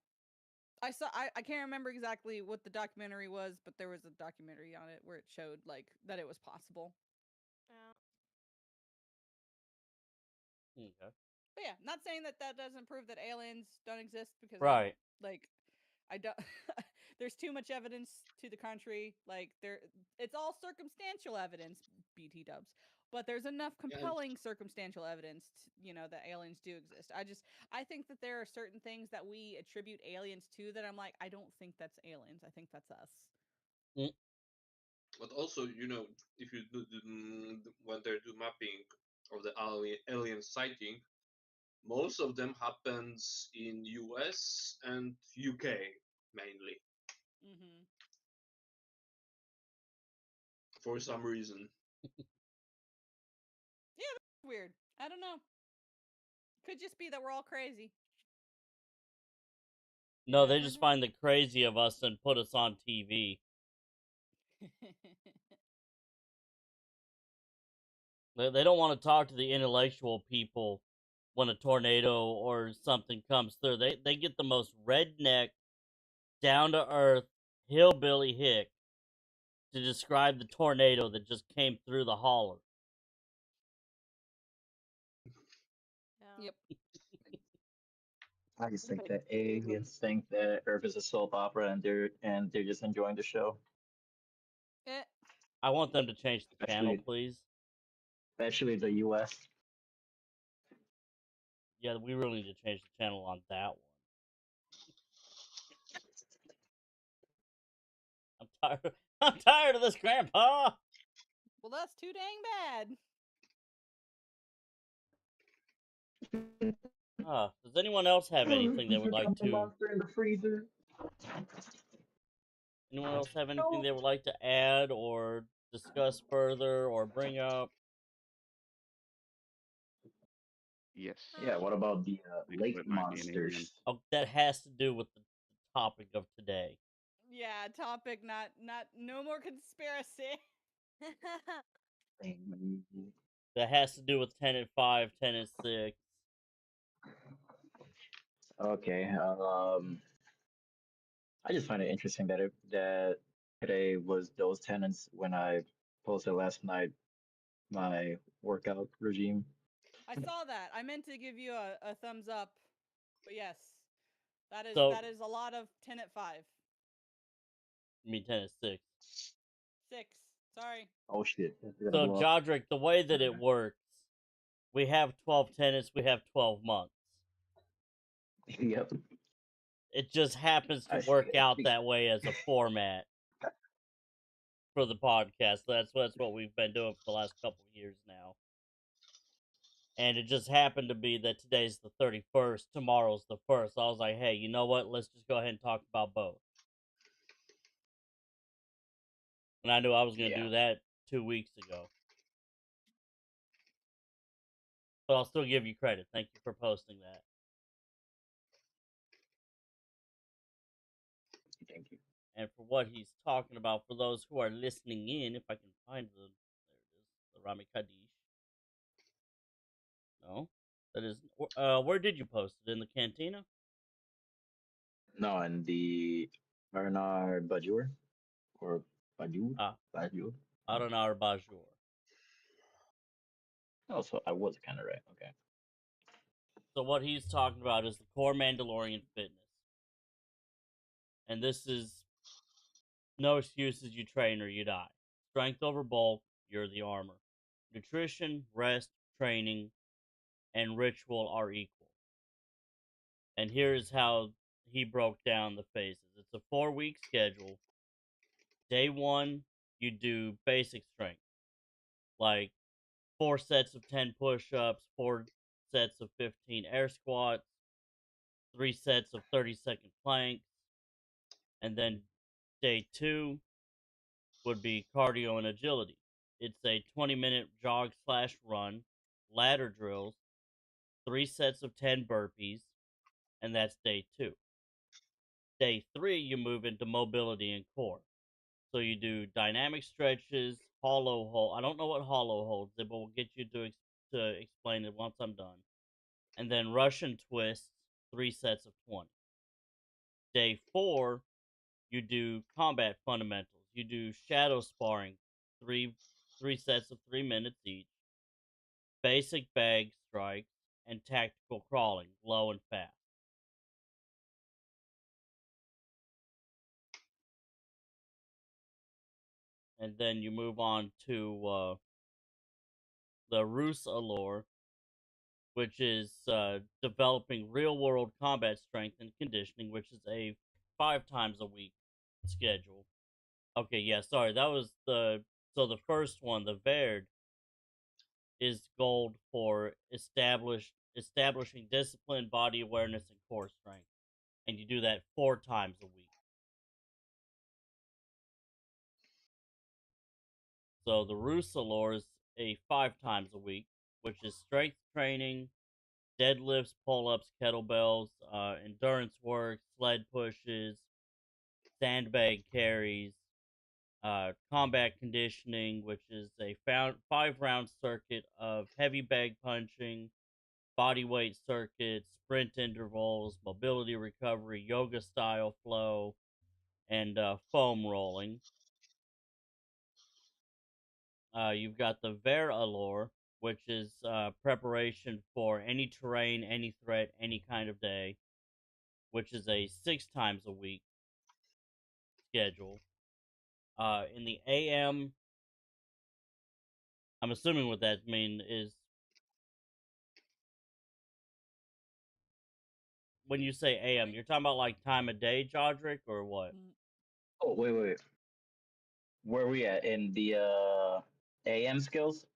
I can't remember exactly what the documentary was, but there was a documentary on it where it showed like that it was possible. Yeah. Okay. But yeah, not saying that that doesn't prove that aliens don't exist because Right. like I don't there's too much evidence to the contrary. Like it's all circumstantial evidence, BT dubs. But there's enough compelling circumstantial evidence, that aliens do exist. I think that there are certain things that we attribute aliens to that I'm like, I don't think that's aliens. I think that's us. But also, if you do when they do mapping of the alien sighting, most of them happens in US and UK mainly Mm-hmm. for some reason. Yeah, that's weird. I don't know. Could just be that we're all crazy. No, they just find the crazy of us and put us on TV. They don't want to talk to the intellectual people when a tornado or something comes through. They get the most redneck, down to earth, hillbilly hick to describe the tornado that just came through the holler. Yeah. Yep. I just think that aliens think that Earth is a soap opera and they're just enjoying the show. I want them to change the channel, please. Especially the US. Yeah, we really need to change the channel on that one. I'm tired of this, Grandpa. Well, that's too dang bad. Does anyone else have anything they would like to? Monster in the freezer. Anyone else have anything they would like to add or discuss further or bring up? Yes. Yeah, what about the Think lake it might be an alien. monsters? Oh, that has to do with the topic of today. Yeah, topic not no more conspiracy. That has to do with Tenet 5, Tenet 6. Okay. I just find it interesting that today was those tenants when I posted last night my workout regime. I saw that. I meant to give you a thumbs up, but yes, that is a lot of Tenet 5. I mean Tenet 6. 6. Sorry. Oh shit. So, Jodrick, the way that it works, we have 12 tenets, we have 12 months. Yep. It just happens to work out that way as a format for the podcast. That's what we've been doing for the last couple of years now. And it just happened to be that today's the 31st, tomorrow's the 1st. I was like, hey, you know what? Let's just go ahead and talk about both. And I knew I was going to do that 2 weeks ago. But I'll still give you credit. Thank you for posting that. Thank you. And for what he's talking about, for those who are listening in, if I can find there it is, the Rami Kaddish. No, that is. Where did you post it? In the cantina? No, and the Bernard Bajur or Bajur. Bajur. Aranar Bajur. Oh, so I was kind of right. Okay. So what he's talking about is the core Mandalorian fitness. And this is no excuses, you train or you die. Strength over bulk, you're the armor. Nutrition, rest, training, and ritual are equal. And here's how he broke down the phases. It's a 4-week schedule. Day 1, you do basic strength, like 4 sets of 10 push-ups, 4 sets of 15 air squats, 3 sets of 30-second planks, and then day 2 would be cardio and agility. It's a 20-minute jog/run, ladder drills, 3 sets of 10 burpees, and that's day 2. Day 3, you move into mobility and core. So you do dynamic stretches, hollow hold. I don't know what hollow holds is, but we'll get you to explain it once I'm done. And then Russian twists, 3 sets of 20. Day 4, you do combat fundamentals. You do shadow sparring, three sets of 3 minutes each. Basic bag strikes and tactical crawling, low and fast. and then you move on to the Rus Allure, which is developing real world combat strength and conditioning, which is a 5 times a week schedule. Okay, yeah, sorry, that was the first one, the Verd, is gold for establishing discipline, body awareness, and core strength, and you do that 4 times a week. So the Rusalor is a 5 times a week, which is strength training, deadlifts, pull-ups, kettlebells, endurance work, sled pushes, sandbag carries, combat conditioning, which is a 5-round circuit of heavy bag punching, body weight circuits, sprint intervals, mobility recovery, yoga style flow, and foam rolling. You've got the Ver Allure, which is preparation for any terrain, any threat, any kind of day, which is a 6 times a week schedule. In the AM, I'm assuming what that means is when you say AM, you're talking about like time of day, Jodrick, or what? Oh, wait. Where are we at in the AM skills?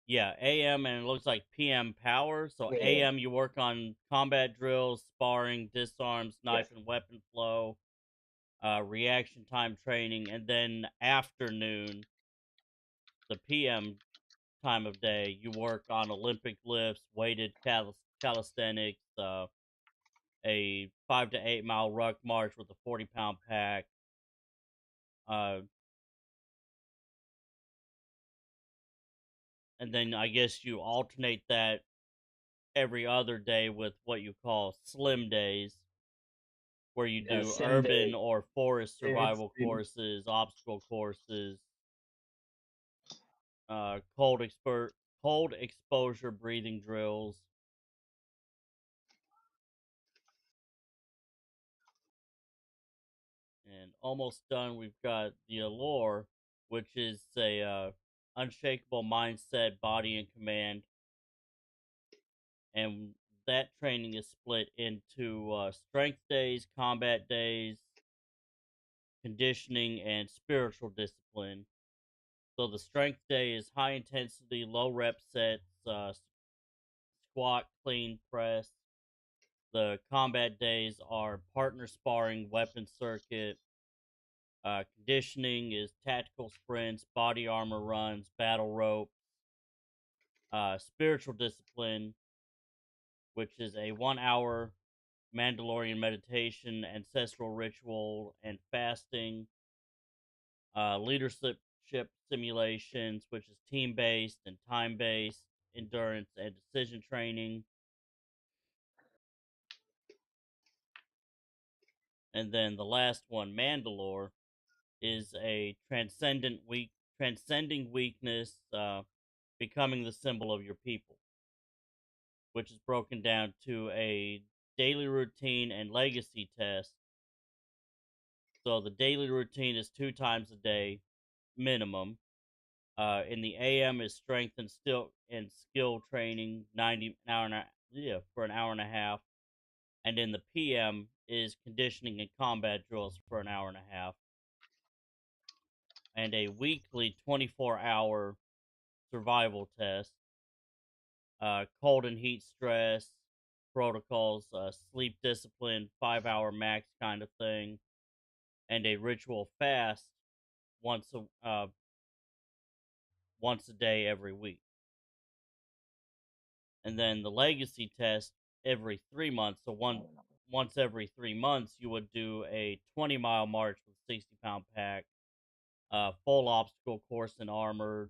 Yeah, AM, and it looks like PM power. So Yeah. AM, you work on combat drills, sparring, disarms, knife Yes. and weapon flow, reaction time training, and then afternoon, the PM time of day, you work on Olympic lifts, weighted calisthenics, a 5 to 8 mile ruck march with a 40-pound pack. And then I guess you alternate that every other day with what you call slim days, where you Yeah, do sim urban day. or forest It's survival courses, obstacle courses, cold exposure breathing drills. And almost done, we've got the Allure, which is a unshakable mindset, body and command, and that training is split into strength days, combat days, conditioning, and spiritual discipline. So the strength day is high intensity, low rep sets, squat, clean, press. The combat days are partner sparring, weapon circuit. Conditioning is tactical sprints, body armor runs, battle rope. Spiritual discipline, which is a 1 hour Mandalorian meditation, ancestral ritual, and fasting. Leadership simulations, which is team based and time based, endurance and decision training. And then the last one, Mandalore, is a transcending weakness, becoming the symbol of your people, which is broken down to a daily routine and legacy test. So the daily routine is 2 times a day minimum. In the AM is strength and skill training, for an hour and a half, and in the PM is conditioning and combat drills for an hour and a half, and a weekly 24-hour survival test, cold and heat stress protocols, sleep discipline, 5 hour max kind of thing, and a ritual fast once a day every week. And then the legacy test every 3 months. So once every 3 months, you would do a 20-mile march with 60-pound pack, full obstacle course in armor,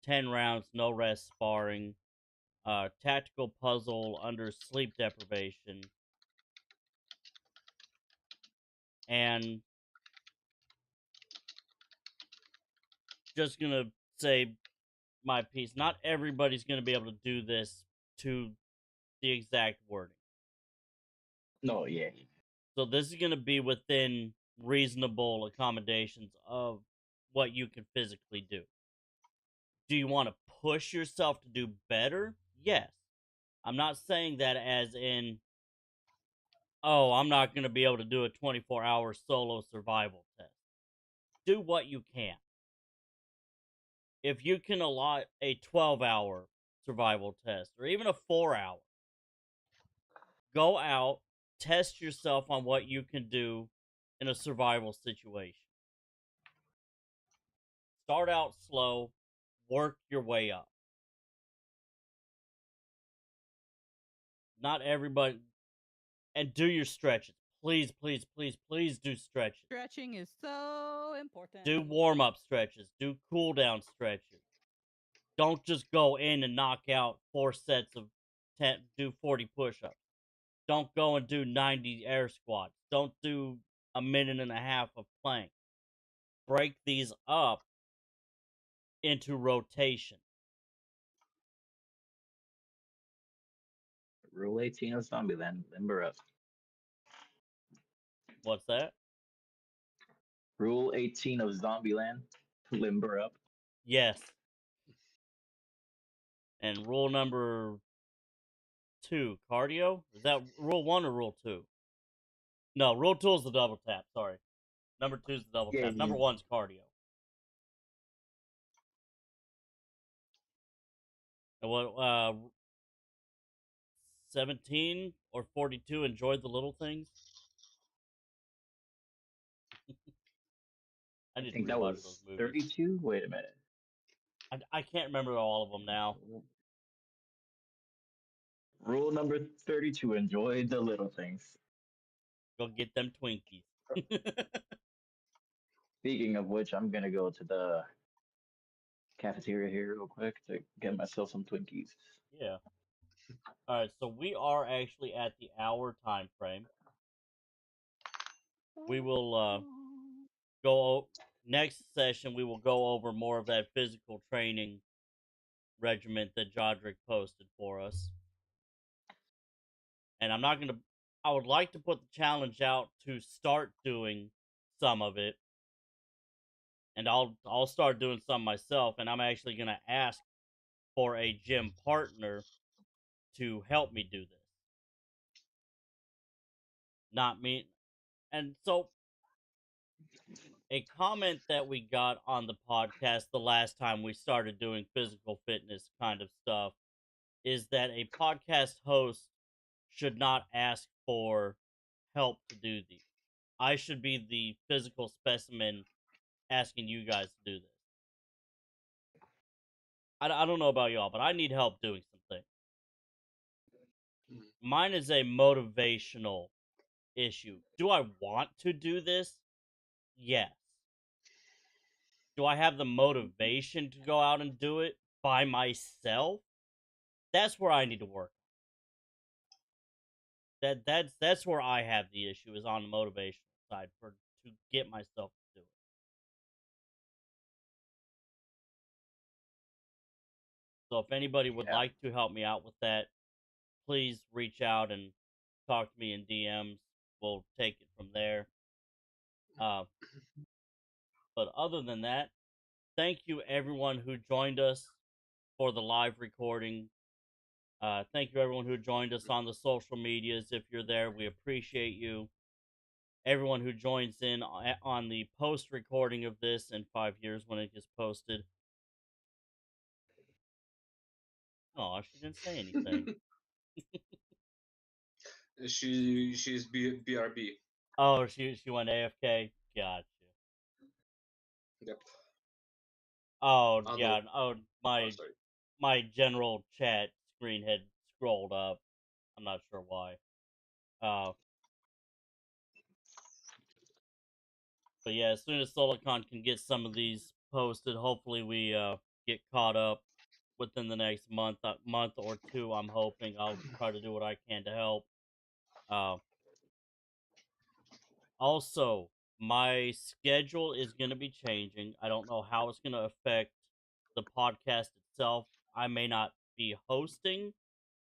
10 rounds no rest sparring, tactical puzzle under sleep deprivation, and just gonna say my piece. Not everybody's gonna be able to do this to the exact wording. No, yeah. So this is gonna be within reasonable accommodations of what you can physically do. Do you want to push yourself to do better? Yes. I'm not saying that as in, oh, I'm not going to be able to do a 24-hour solo survival test. Do what you can. If you can allot a 12-hour survival test or even a 4-hour, go out, test yourself on what you can do in a survival situation. Start out slow, work your way up. Not everybody, and do your stretches. Please, please, please, please do stretches. Stretching is so important. Do warm up stretches. Do cool down stretches. Don't just go in and knock out 4 sets of 10, do 40 push ups. Don't go and do 90 air squats. Don't do a minute and a half of plank. Break these up into rotation. Rule 18 of Zombieland, limber up. What's that? Rule 18 of Zombieland, limber up. Yes. And rule number 2, cardio? Is that rule 1 or rule 2? No, rule 2 is the double tap, sorry. Number 2 is the double Yeah, tap. Number you- 1's cardio. And what, 17 or 42 enjoyed the little things? I I need to think that rewatch those was movies. 32. Wait a minute. I can't remember all of them now. Rule number 32, enjoy the little things. Go get them Twinkies. Speaking of which, I'm gonna go to the cafeteria here real quick to get myself some Twinkies. Yeah. Alright, so we are actually at the hour time frame. We will next session we will go over more of that physical training regiment that Jodrick posted for us. And I would like to put the challenge out to start doing some of it. And I'll start doing some myself, and I'm actually gonna ask for a gym partner to help me do this. Not me. And so a comment that we got on the podcast the last time we started doing physical fitness kind of stuff is that a podcast host should not ask for help to do these. I should be the physical specimen asking you guys to do this. I don't know about y'all, but I need help doing something. Mine is a motivational issue. Do I want to do this? Yes. Do I have the motivation to go out and do it by myself? That's where I need to work. That's where I have the issue, is on the motivational side to get myself to do it. So if anybody would like to help me out with that, please reach out and talk to me in DMs. We'll take it from there. But other than that, thank you everyone who joined us for the live recording. Thank you everyone who joined us on the social medias. If you're there, we appreciate you. Everyone who joins in on the post recording of this in 5 years when it gets posted. Oh, she didn't say anything. She's BRB. Oh, she went AFK. Gotcha. Yep. Oh Oh, yeah. no. Oh Sorry. my general chat screen had scrolled up. I'm not sure why. But yeah, as soon as Solicon can get some of these posted, hopefully we get caught up within the next month or two. I'm hoping. I'll try to do what I can to help. Also, my schedule is going to be changing. I don't know how it's going to affect the podcast itself. I may not be hosting,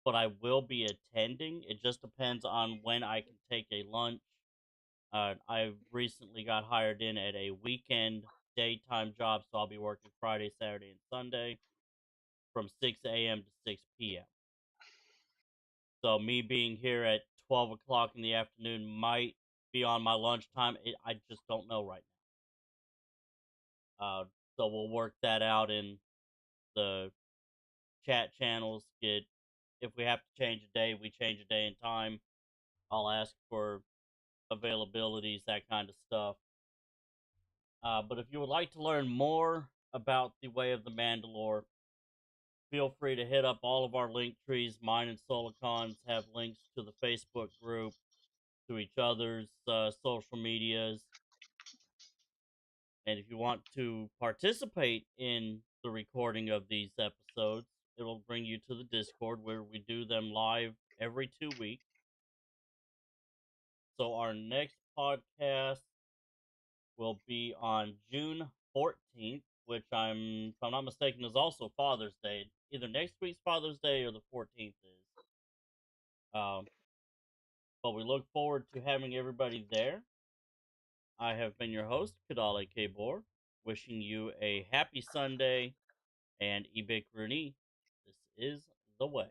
but I will be attending. It just depends on when I can take a lunch. I recently got hired in at a weekend daytime job, so I'll be working Friday, Saturday, and Sunday from 6 a.m. to 6 p.m. So me being here at 12 o'clock in the afternoon might be on my lunchtime. I just don't know right now. So we'll work that out in the chat channels. If we have to change a day, we change a day and time. I'll ask for availabilities, that kind of stuff. But if you would like to learn more about the Way of the Mandalore, feel free to hit up all of our link trees. Mine and Solicon's have links to the Facebook group, to each other's social medias. And if you want to participate in the recording of these episodes, it'll bring you to the Discord where we do them live every 2 weeks. So our next podcast will be on June 14th, which if I'm not mistaken, is also Father's Day. Either next week's Father's Day or the 14th is. But we look forward to having everybody there. I have been your host, Kadale Kabor, wishing you a happy Sunday and Ibik Rooney. This is The Way.